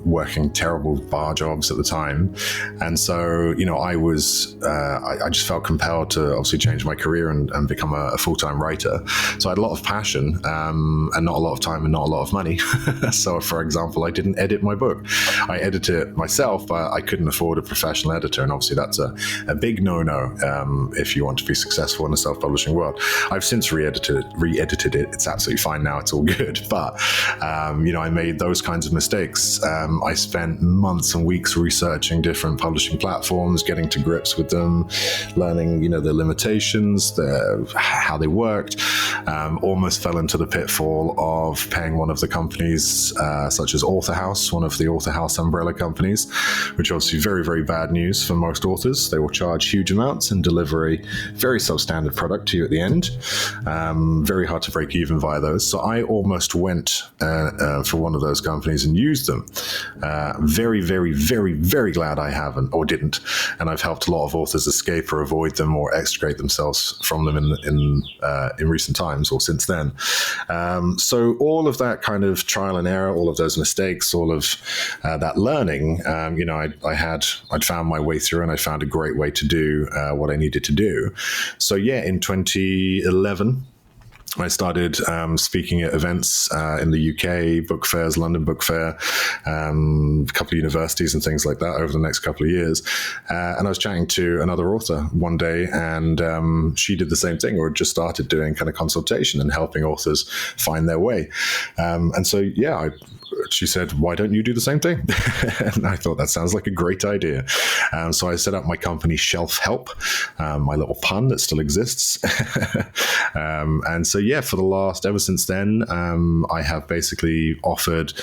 working terrible bar jobs at the time. And so, I just felt compelled to obviously change my career and become a full-time writer. So I had a lot of passion, and not a lot of time and not a lot of money. So, for example, I didn't edit my book. I edited it myself, but I couldn't afford a professional editor. And obviously that's a big no-no if you want to be successful in the self-publishing world. I've since re-edited it. It's absolutely fine now. It's all good. But, I made those kinds of mistakes. I spent months and weeks researching different publishing platforms, getting to grips with them, learning, the limitations, how they worked. Almost fell into the pitfall of paying one of the companies, such as Author House, one of the Author House umbrella companies, which obviously very, very bad news for most authors. They will charge huge amounts and deliver a very substandard product to you at the end. Very hard to break even via those. So I almost went for one of those companies and used them. Very, very, very, very glad I haven't or didn't. And I've helped a lot of authors escape or avoid them or extricate themselves from them in recent times or since then. So all of that kind of trial and error, all of those mistakes, all of that learning, I'd found my way through, and I found a great way to do what I needed to do. So in 2011, I started speaking at events in the UK, book fairs, London Book Fair, a couple of universities and things like that over the next couple of years. And I was chatting to another author one day, and she did the same thing, or just started doing kind of consultation and helping authors find their way. And so, she said, why don't you do the same thing? And I thought that sounds like a great idea. So I set up my company Shelf Help, my little pun that still exists. And so, ever since then, I have basically offered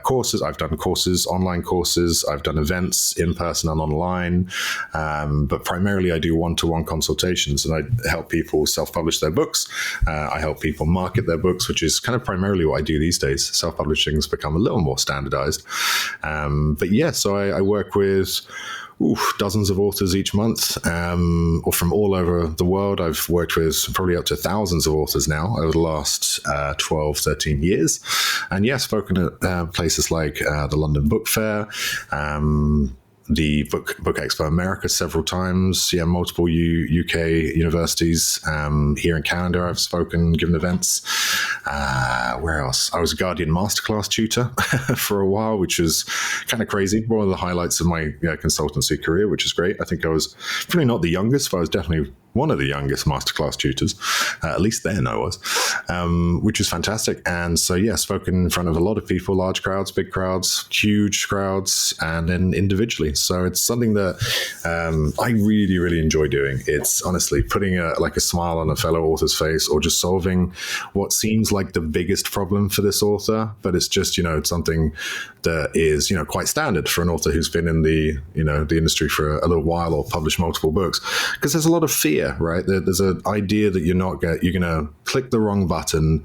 courses. I've done courses, online courses. I've done events in person and online. But primarily I do one-to-one consultations, and I help people self-publish their books. I help people market their books, which is kind of primarily what I do these days. Self-publishing has become a little more standardized. So I work with dozens of authors each month, or from all over the world. I've worked with probably up to thousands of authors now over the last 12, 13 years. And spoken at places like the London Book Fair, the Book Expo America several times, multiple UK universities. Here in Canada, I've spoken, given events. Where else? I was a Guardian Masterclass tutor for a while, which was kind of crazy. One of the highlights of my consultancy career, which is great. I think I was probably not the youngest, but I was definitely one of the youngest masterclass tutors, at least then I was, which was fantastic. And so, yeah, spoken in front of a lot of people, large crowds, big crowds, huge crowds, and then individually. So it's something that I really, really enjoy doing. It's honestly putting a smile on a fellow author's face, or just solving what seems like the biggest problem for this author, but it's just, it's something that is, quite standard for an author who's been in the, the industry for a little while or published multiple books. Because there's a lot of fear, right? There's an idea that you're going to click the wrong button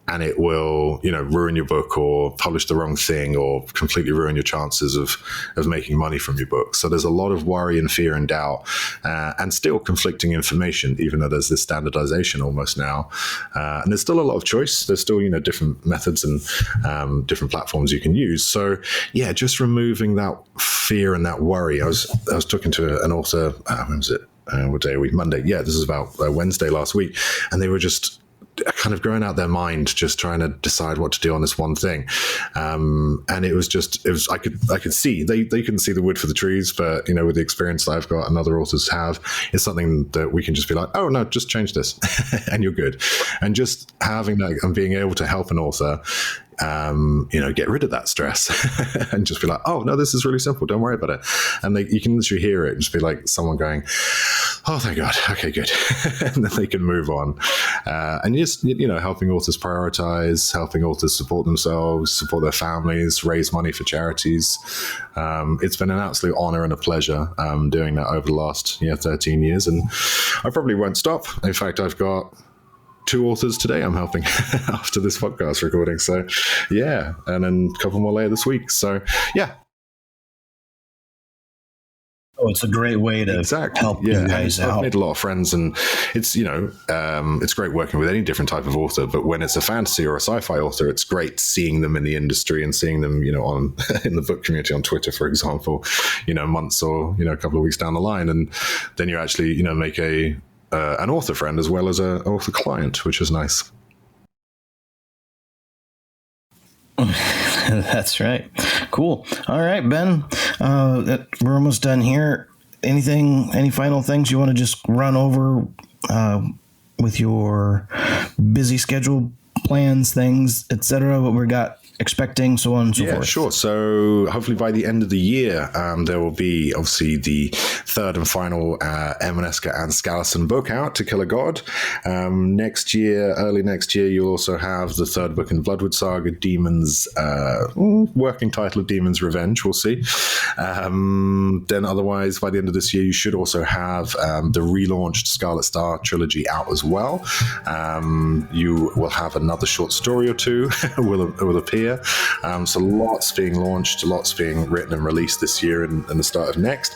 and it will, ruin your book, or publish the wrong thing, or completely ruin your chances of making money from your book. So there's a lot of worry and fear and doubt, and still conflicting information, even though there's this standardization almost now. And there's still a lot of choice. There's still, different methods and different platforms you can use. So yeah, just removing that fear and that worry. I was talking to an author, when was it? What day are we? Monday. Yeah, this is about Wednesday last week. And they were just kind of going out their mind, just trying to decide what to do on this one thing. And it was I could see, they couldn't see the wood for the trees, but, with the experience that I've got and other authors have, it's something that we can just be like, oh no, just change this and you're good. And just having that and being able to help an author, get rid of that stress and just be like, oh no, this is really simple, don't worry about it. And you can literally hear it and just be like someone going, oh thank God, okay, good. And then they can move on. And just, helping authors prioritize, helping authors support themselves, support their families, raise money for charities. It's been an absolute honor and a pleasure doing that over the last 13 years. And I probably won't stop. In fact, I've got 2 authors today I'm helping after this podcast recording. So yeah, and then a couple more later this week. So yeah. Oh, it's a great way to help you guys out. I've made a lot of friends, and it's, it's great working with any different type of author, but when it's a fantasy or a sci-fi author, it's great seeing them in the industry and seeing them, on in the book community on Twitter, for example, months or, a couple of weeks down the line. And then you actually, make an author friend as well as an author client, which is nice. That's right. Cool. All right, Ben, we're almost done here. Any final things you want to just run over with your busy schedule plans, things, etc., what we got expecting, so on and so forth? Yeah, sure. So hopefully by the end of the year, there will be obviously the third and final Emaneska and Skallison book out, To Kill a God. Early next year, you'll also have the third book in Bloodwood Saga, Demons, working title of Demon's Revenge, we'll see. Then otherwise, by the end of this year, you should also have the relaunched Scarlet Star trilogy out as well. You will have another short story or two will appear. So lots being launched, lots being written and released this year and the start of next.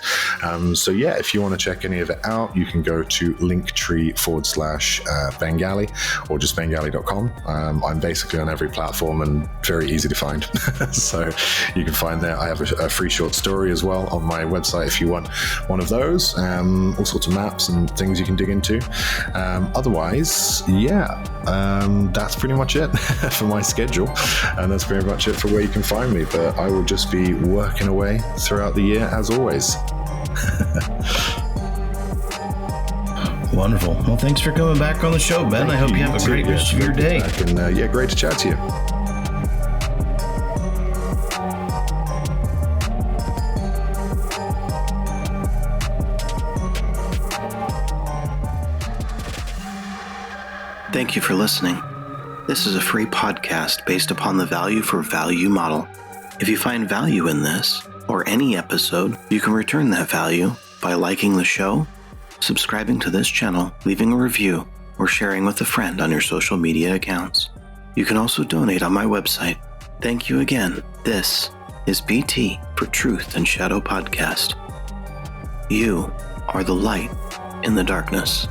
So yeah, if you want to check any of it out, you can go to linktree/Bengali or just bengali.com. I'm basically on every platform and very easy to find. So you can find there. I have a free short story as well on my website if you want one of those. All sorts of maps and things you can dig into. Otherwise, yeah, that's pretty much it for my schedule. And that's pretty much it for where you can find me. But I will just be working away throughout the year as always. Wonderful. Well, thanks for coming back on the show, Ben. I hope you have a great rest of your day. And great to chat to you. Thank you for listening. This is a free podcast based upon the value for value model. If you find value in this, or any episode, you can return that value by liking the show, subscribing to this channel, leaving a review, or sharing with a friend on your social media accounts. You can also donate on my website. Thank you again. This is BT for Truth and Shadow Podcast. You are the light in the darkness.